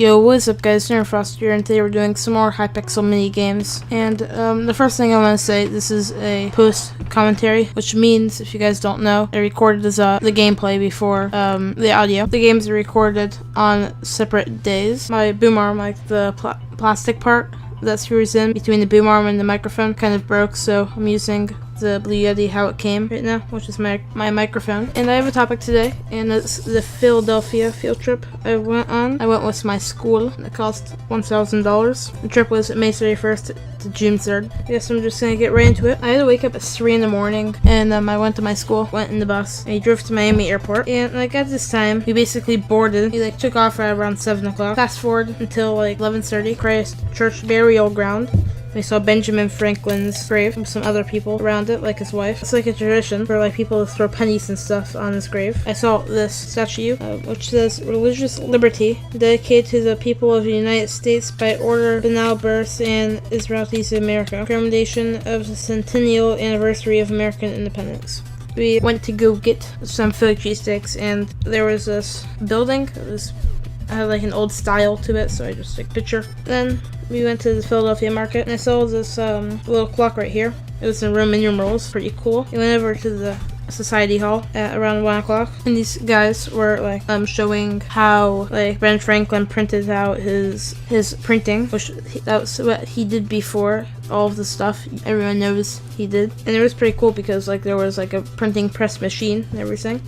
Yo, what's up guys, Frost here, and today we're doing some more Hypixel mini-games. And the first thing I want to say, this is a post-commentary, which means, if you guys don't know, I recorded the gameplay before the audio. The games are recorded on separate days. My boom arm, like the plastic part that screws in between the boom arm and the microphone, kind of broke, so I'm using the Blue Yeti how it came right now, which is my microphone. And I have a topic today, and it's the Philadelphia field trip I went on. I went with my school, and it cost $1,000. The trip was May 31st to June 3rd. I guess I'm just gonna get right into it. I had to wake up at 3 in the morning, and I went to my school, went in the bus, and I drove to Miami Airport. And like at this time, we basically boarded. We like took off at around 7 o'clock. Fast forward until like 11:30, Christ Church Burial Ground. We saw Benjamin Franklin's grave with some other people around it, like his wife. It's like a tradition for like people to throw pennies and stuff on his grave. I saw this statue, which says "Religious Liberty, dedicated to the people of the United States by order of Benal Birth and Israelis of America, commemoration of the centennial anniversary of American independence." We went to go get some Philly cheesesteaks, and there was this building. It had like an old style to it, so I just like picture. Then we went to the Philadelphia market, and I saw this little clock right here. It was in Roman numerals, pretty cool. We went over to the Society Hall at around 1 o'clock, and these guys were like showing how like Ben Franklin printed out his printing, which that was what he did before all of the stuff everyone knows he did. And it was pretty cool because like there was like a printing press machine and everything.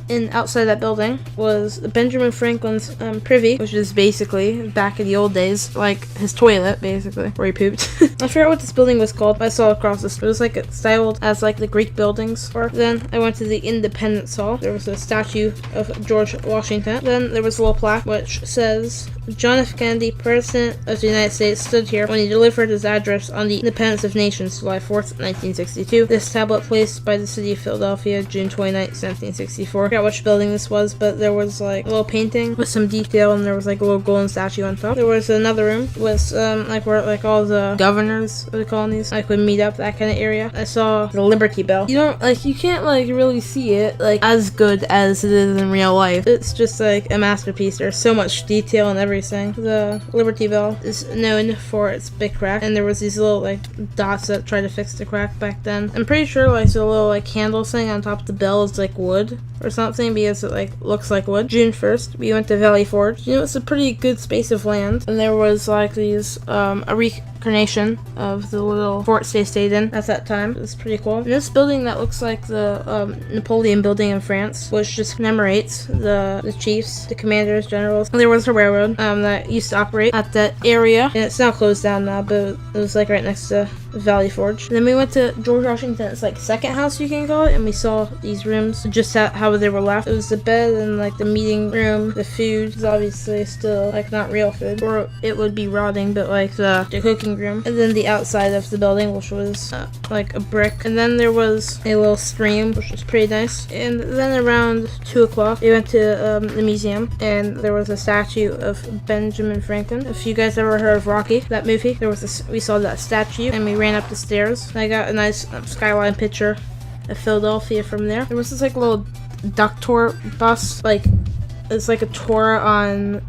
And outside that building was Benjamin Franklin's privy, which is basically, back in the old days, like his toilet, basically, where he pooped. I forgot what this building was called, but I saw it across the street. It was like styled as like the Greek buildings were. Then I went to the Independence Hall. There was a statue of George Washington. Then there was a little plaque which says, "John F. Kennedy, President of the United States, stood here when he delivered his address on the Independence of Nations, July 4th, 1962. This tablet placed by the city of Philadelphia, June 29th, 1964. I forgot which building this was, but there was like a little painting with some detail, and there was like a little golden statue on top. There was another room with like where like all the governors of the colonies like would meet up, that kind of area. I saw the Liberty Bell. You can't like really see it like as good as it is in real life. It's just like a masterpiece. There's so much detail and everything. The Liberty Bell is known for its big crack, and there was these little like dots that tried to fix the crack back then. I'm pretty sure like the little like handle thing on top of the bell is like wood or something, because it like looks like wood. June 1st, we went to Valley Forge. It's a pretty good space of land, and there was like these a reincarnation of the little fort they stayed in at that time. It's pretty cool. And this building that looks like the Napoleon building in France, which just commemorates the chiefs, the commanders, generals. And there was a railroad that used to operate at that area, and it's now closed down now, but it was like right next to Valley Forge. And then we went to George Washington's like second house, you can call it, and we saw these rooms, just how they were left. It was the bed and like the meeting room. The food is obviously still like not real food, or it would be rotting, but like the cooking room. And then the outside of the building, which was like a brick. And then there was a little stream, which was pretty nice. And then around 2 o'clock, we went to the museum, and there was a statue of Benjamin Franklin. If you guys ever heard of Rocky, that movie, we saw that statue, and we ran up the stairs. And I got a nice skyline picture of Philadelphia from there. There was this like little duck tour bus, like it's like a tour on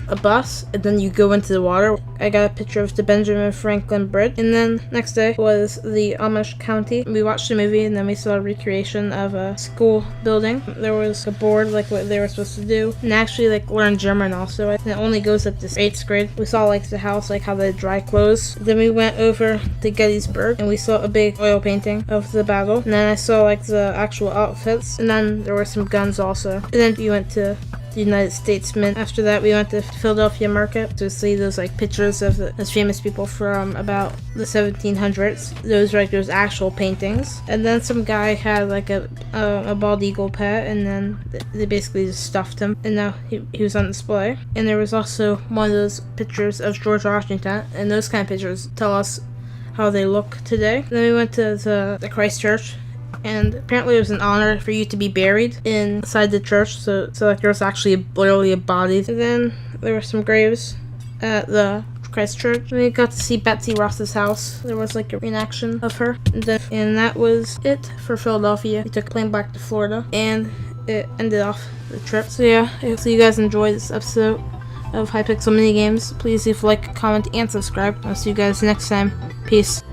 a bus, and then you go into the water. I got a picture of the Benjamin Franklin Bridge. And then next day was the Amish County. We watched the movie, and then we saw a recreation of a school building. There was a board like what they were supposed to do, and actually like learn German also. And it only goes up to 8th grade. We saw like the house, like how they dry clothes. Then we went over to Gettysburg, and we saw a big oil painting of the battle. And then I saw like the actual outfits, and then there were some guns also. And then we went to the United States Mint. After that, we went to Philadelphia Market to see those like pictures of those famous people from about the 1700s. Those were like those actual paintings. And then some guy had like a bald eagle pet, and then they basically just stuffed him, and now he was on display. And there was also one of those pictures of George Washington, and those kind of pictures tell us how they look today. Then we went to the Christ Church, and apparently it was an honor for you to be buried inside the church, so like there was actually literally a body. And then there were some graves at the Christ Church. And we got to see Betsy Ross's house. There was like a reenaction of her. And that was it for Philadelphia. We took a plane back to Florida, and it ended off the trip. So yeah, I hope you guys enjoyed this episode of Hypixel Minigames. Please leave a like, comment, and subscribe. I'll see you guys next time. Peace.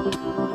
Thank you.